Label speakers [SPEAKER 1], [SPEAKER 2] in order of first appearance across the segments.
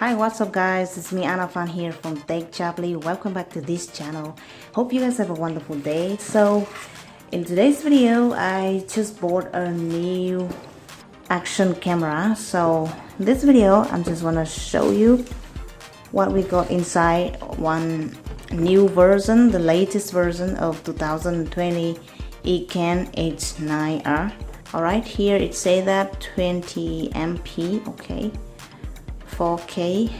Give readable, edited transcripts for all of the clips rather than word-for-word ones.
[SPEAKER 1] Hi, what's up guys, it's me Anna Fan here from techaply. Welcome back to this channel. Hope you guys have a wonderful day. So in today's video I just bought a new action camera. So in this video I'm just want to show you what we got inside one new version, the latest version of 2020 Eken H9R. Alright, here it say that 20 MP, okay, 4K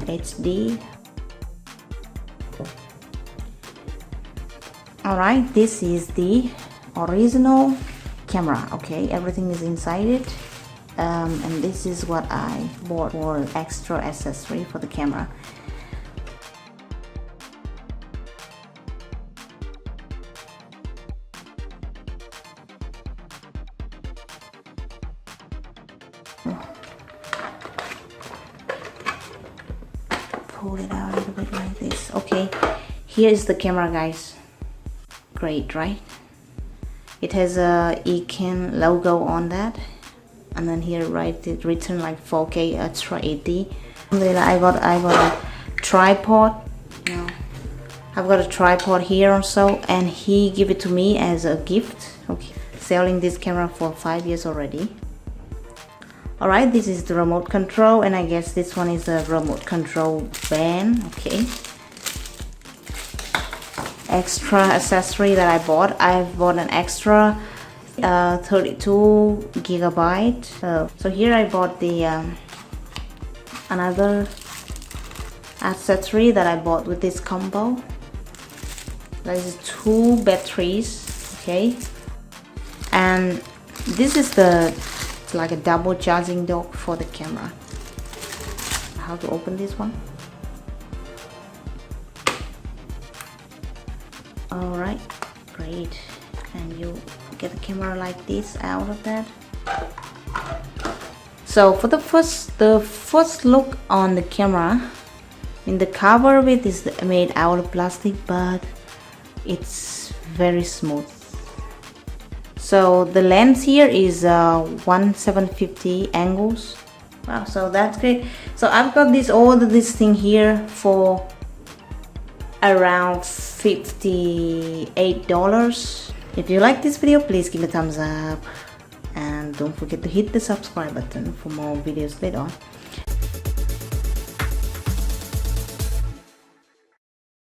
[SPEAKER 1] HD. Alright, this is the original camera, okay, everything is inside it, and this is what I bought for extra accessory for the camera. Pull it out a little bit like this. Okay, here is the camera, guys. Great, right? It has a Eken logo on that, and then here it written like 4K Ultra HD. Then I got a tripod. No, I've got a tripod here also, and he gave it to me as a gift. Okay, selling this camera for 5 years already. Alright, this is the remote control, and I guess this one is a remote control band. Okay, extra accessory that I bought. I've bought an extra 32 gigabyte. So here I bought the another accessory that I bought with this combo. That is 2 batteries. Okay, and this is it's like a double charging dock for the camera. How to open this one? Alright, great. And you get the camera like this out of that. So for the first look on the camera, in the cover of it is made out of plastic, but it's very smooth. So the lens here is 1/750 angles. Wow, so that's great. So I've got all this thing here for around $58. If you like this video, please give it a thumbs up, and don't forget to hit the subscribe button for more videos later on.